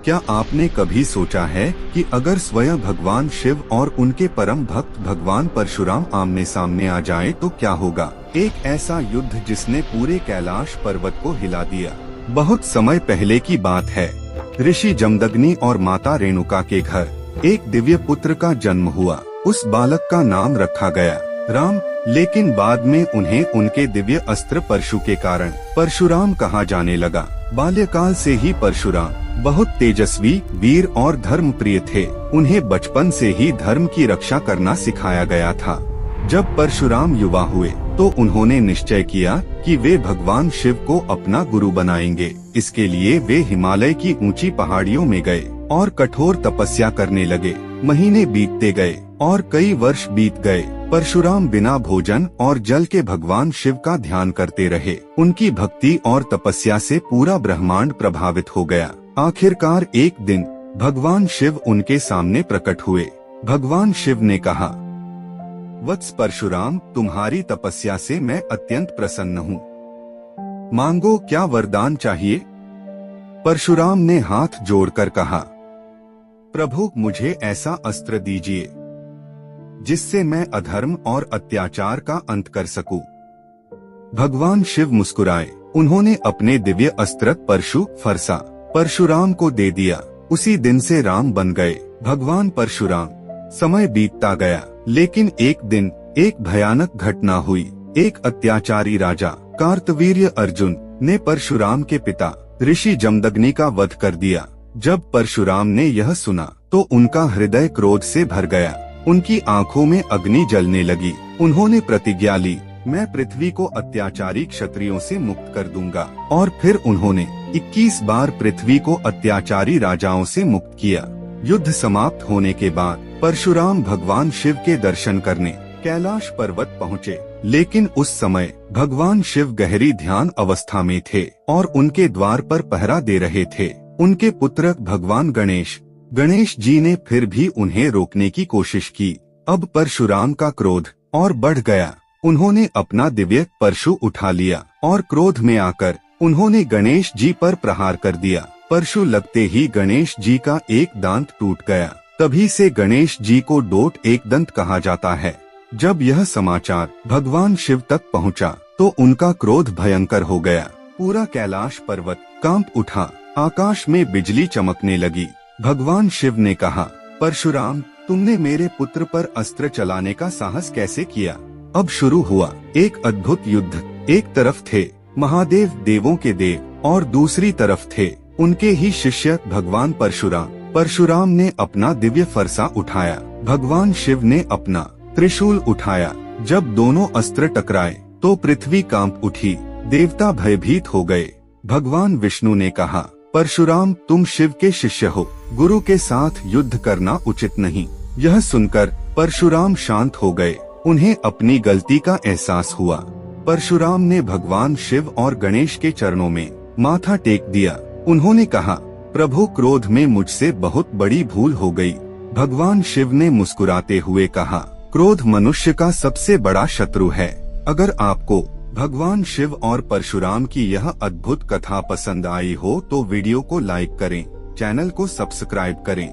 क्या आपने कभी सोचा है कि अगर स्वयं भगवान शिव और उनके परम भक्त भगवान परशुराम आमने सामने आ जाएं तो क्या होगा? एक ऐसा युद्ध जिसने पूरे कैलाश पर्वत को हिला दिया। बहुत समय पहले की बात है। ऋषि जमदग्नि और माता रेणुका के घर एक दिव्य पुत्र का जन्म हुआ। उस बालक का नाम रखा गया राम, लेकिन बाद में उन्हें उनके दिव्य अस्त्र परशु के कारण परशुराम कहा जाने लगा। बाल्यकाल से ही परशुराम बहुत तेजस्वी, वीर और धर्म प्रिय थे। उन्हें बचपन से ही धर्म की रक्षा करना सिखाया गया था। जब परशुराम युवा हुए तो उन्होंने निश्चय किया कि वे भगवान शिव को अपना गुरु बनाएंगे। इसके लिए वे हिमालय की ऊंची पहाड़ियों में गए और कठोर तपस्या करने लगे। महीने बीतते गए और कई वर्ष बीत गए। परशुराम बिना भोजन और जल के भगवान शिव का ध्यान करते रहे। उनकी भक्ति और तपस्या से पूरा ब्रह्मांड प्रभावित हो गया। आखिरकार एक दिन भगवान शिव उनके सामने प्रकट हुए। भगवान शिव ने कहा, वत्स परशुराम, तुम्हारी तपस्या से मैं अत्यंत प्रसन्न हूँ। मांगो, क्या वरदान चाहिए? परशुराम ने हाथ जोड़कर कहा, प्रभु, मुझे ऐसा अस्त्र दीजिए जिससे मैं अधर्म और अत्याचार का अंत कर सकूं। भगवान शिव मुस्कुराए। उन्होंने अपने दिव्य अस्त्र परशु फरसा परशुराम को दे दिया। उसी दिन से राम बन गए भगवान परशुराम। समय बीतता गया, लेकिन एक दिन एक भयानक घटना हुई। एक अत्याचारी राजा कार्तवीर्य अर्जुन ने परशुराम के पिता ऋषि जमदग्नि का वध कर दिया। जब परशुराम ने यह सुना तो उनका हृदय क्रोध से भर गया। उनकी आंखों में अग्नि जलने लगी। उन्होंने प्रतिज्ञा ली, मैं पृथ्वी को अत्याचारी क्षत्रियों से मुक्त कर दूंगा। और फिर उन्होंने 21 बार पृथ्वी को अत्याचारी राजाओं से मुक्त किया। युद्ध समाप्त होने के बाद परशुराम भगवान शिव के दर्शन करने कैलाश पर्वत पहुँचे, लेकिन उस समय भगवान शिव गहरी ध्यान अवस्था में थे और उनके द्वार पर पहरा दे रहे थे। उनके पुत्र भगवान गणेश जी ने फिर भी उन्हें रोकने की कोशिश की। अब परशुराम का क्रोध और बढ़ गया। उन्होंने अपना दिव्य परशु उठा लिया और क्रोध में आकर उन्होंने गणेश जी पर प्रहार कर दिया। परशु लगते ही गणेश जी का एक दांत टूट गया। तभी से गणेश जी को डोट एक दंत कहा जाता है। जब यह समाचार भगवान शिव तक पहुंचा तो उनका क्रोध भयंकर हो गया। पूरा कैलाश पर्वत कांप उठा। आकाश में बिजली चमकने लगी। भगवान शिव ने कहा, परशुराम, तुमने मेरे पुत्र पर अस्त्र चलाने का साहस कैसे किया? अब शुरू हुआ एक अद्भुत युद्ध। एक तरफ थे महादेव, देवों के देव, और दूसरी तरफ थे उनके ही शिष्य भगवान परशुराम। परशुराम ने अपना दिव्य फरसा उठाया। भगवान शिव ने अपना त्रिशूल उठाया। जब दोनों अस्त्र टकराए तो पृथ्वी कांप उठी। देवता भयभीत हो गए। भगवान विष्णु ने कहा, परशुराम, तुम शिव के शिष्य हो, गुरु के साथ युद्ध करना उचित नहीं। यह सुनकर परशुराम शांत हो गए। उन्हें अपनी गलती का एहसास हुआ। परशुराम ने भगवान शिव और गणेश के चरणों में माथा टेक दिया। उन्होंने कहा, प्रभु, क्रोध में मुझसे बहुत बड़ी भूल हो गई। भगवान शिव ने मुस्कुराते हुए कहा, क्रोध मनुष्य का सबसे बड़ा शत्रु है। अगर आपको भगवान शिव और परशुराम की यह अद्भुत कथा पसंद आई हो तो वीडियो को लाइक करें, चैनल को सब्सक्राइब करें।